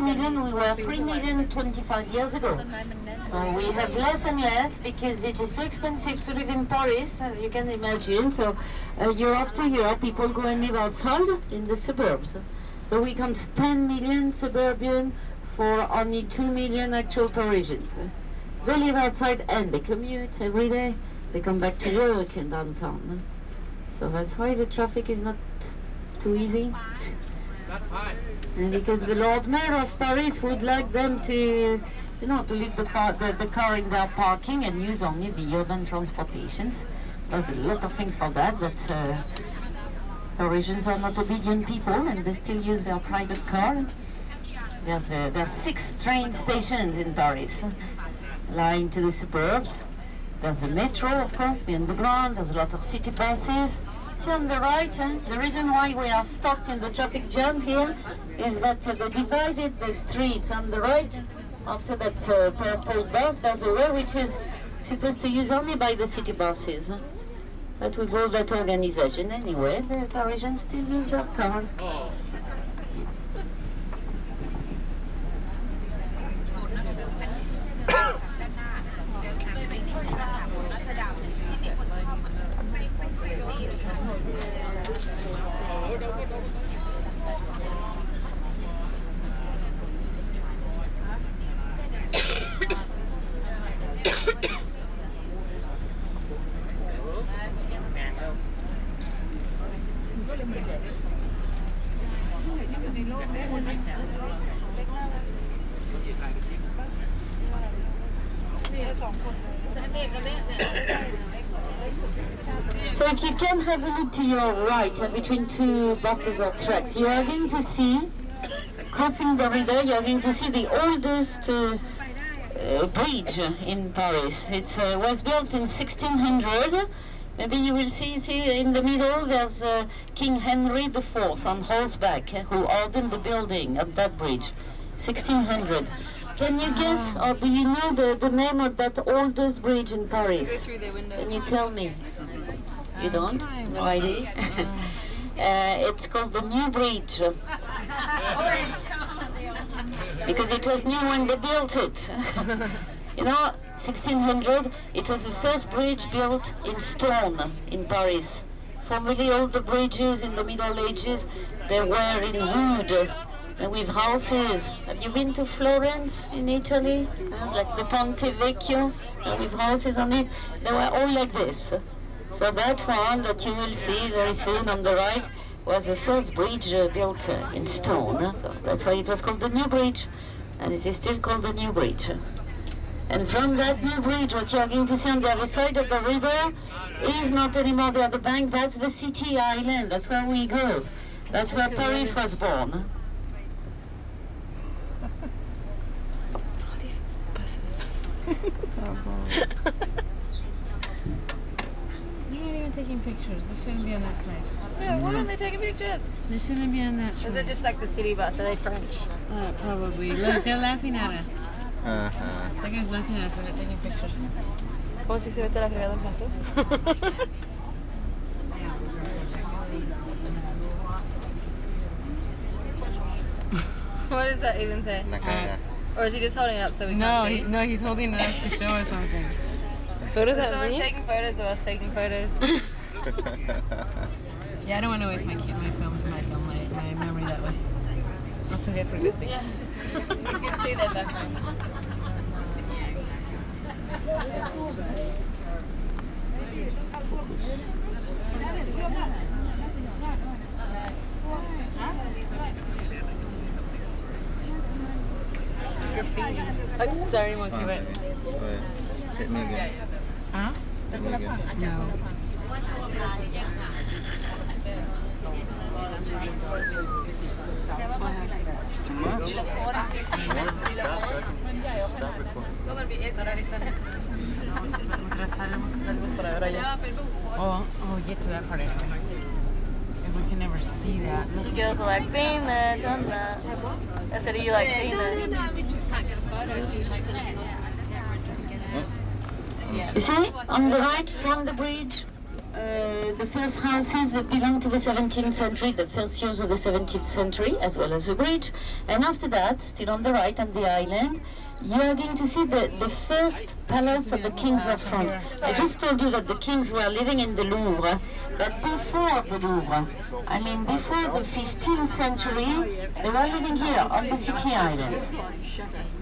million, we were 3 million 25 years ago. So we have less and less because it is too expensive to live in Paris, as you can imagine. So year after year, people go and live outside in the suburbs. So we count 10 million suburban for only 2 million actual Parisians. They live outside and they commute every day. They come back to work in downtown. So that's why the traffic is not too easy. And because the Lord Mayor of Paris would like them to, to leave the car in their parking and use only the urban transportations. There's a lot of things for that, but Parisians are not obedient people and they still use their private car. There's 6 train stations in Paris, lying to the suburbs. There's a metro, of course, the underground. There's a lot of city buses. See on the right, the reason why we are stopped in the traffic jam here is that they divided the streets on the right. After that purple bus, there's a way which is supposed to use only by the city buses. But with all that organization anyway, the Parisians still use their cars. So if you can have a look to your right between 2 buses or tracks, you are going to see, crossing the river, you are going to see the oldest bridge in Paris. It was built in 1600. Maybe you will see in the middle there's King Henry IV on horseback who ordered the building of that bridge, 1600. Can you guess, or do you know the name of that oldest bridge in Paris? Go through the window. Can you tell me? You don't? No idea? It's called the New Bridge. Because it was new when they built it. 1600, it was the first bridge built in stone in Paris. Formerly all the bridges in the Middle Ages, they were in wood. With houses. Have you been to Florence in Italy? Like the Ponte Vecchio with houses on it? They were all like this. So that one that you will see very soon on the right was the first bridge built in stone. So that's why it was called the New Bridge. And it is still called the New Bridge. And from that new bridge, what you are going to see on the other side of the river is not anymore the other bank, that's the city island. That's where we go. That's where Paris was born. They're not even taking pictures. They shouldn't be on that side. Yeah, why aren't they taking pictures? They shouldn't be on that side. Is it just like the city bus? Are they French? Probably. Look, they're laughing at us. That guy's laughing at us when they're taking pictures. ¿Cómo si se vete la fregada en francés? What does that even say? Or is he just holding it up so we can't see? No, he's holding it up to show us something. What does that mean? Someone's taking photos of us taking photos. Yeah, I don't want to waste my memory that way. I'll save it for good things. Yeah. You can see that background. Oh, sorry, monkey, but... Hit me again. Huh? Hit me again. No. It's too much. Stop so I can stop recording. Oh, get to that part anyway. If we can never see that. You girls are like, been there, done that. I said, are you like, been there? No, we just can't get a photo, so you're just going to You see, on the right from the bridge, The first houses that belong to the 17th century, the first years of the 17th century, as well as the bridge. And after that, still on the right on the island, you are going to see the first palace of the kings of France. I just told you that the kings were living in the Louvre, but before the Louvre, I mean before the 15th century, they were living here on the city island.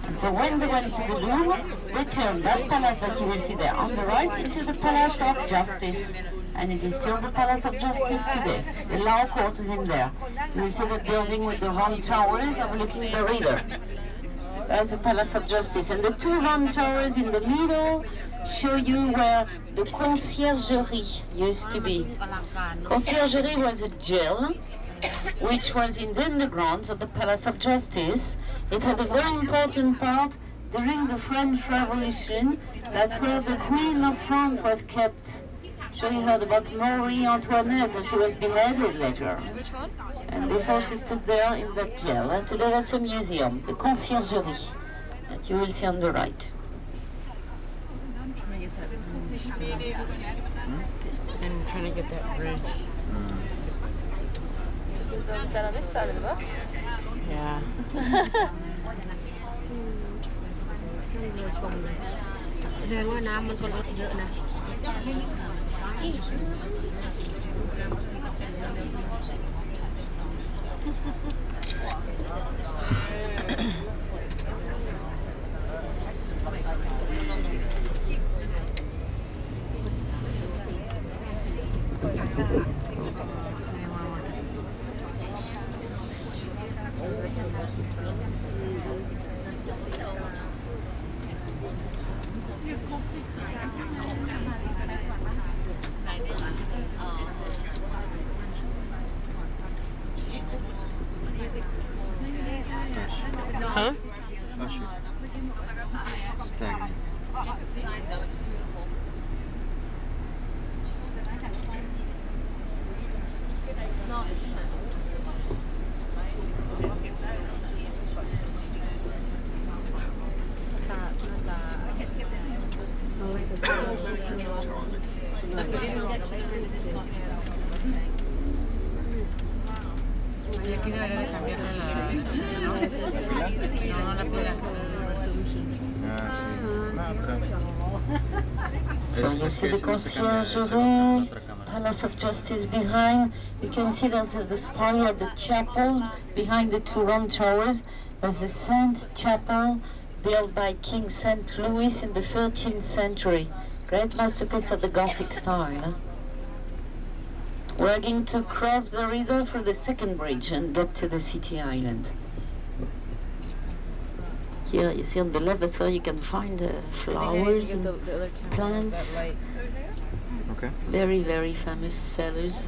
And so when they went to the Louvre, they turned that palace that you will see there on the right into the Palace of Justice. And it is still the Palace of Justice today. The law court is in there. You will see the building with the round towers overlooking the river. That's the Palace of Justice. And the two round towers in the middle show you where the Conciergerie used to be. Conciergerie was a jail which was in the underground of the Palace of Justice. It had a very important part during the French Revolution. That's where the Queen of France was kept. Sure you heard about Marie Antoinette, and she was beheaded later. Which one? And before she stood there in that jail. And today that's a museum, the Conciergerie, that you will see on the right. And trying to get that bridge. Just as well as that on this side of the bus. Yeah. แสดงว่าน้ำมันก็ลดเยอะนะ Huh? Usher. Staggering. Y aquí debería de cambiarle la pila. Ah, sí. No, So you es see que the no se cambia, se nota la Conciergerie, otra cámara. Palace of Justice behind. You can see there's the spire of the chapel behind the two round towers. There's the Saint Chapel built by King St. Louis in the 13th century. Great masterpiece of the Gothic style. We're going to cross the river through the second bridge and get to the city island. Here you see on the left, that's where you can find flowers and plants. Okay. Very, very famous sellers.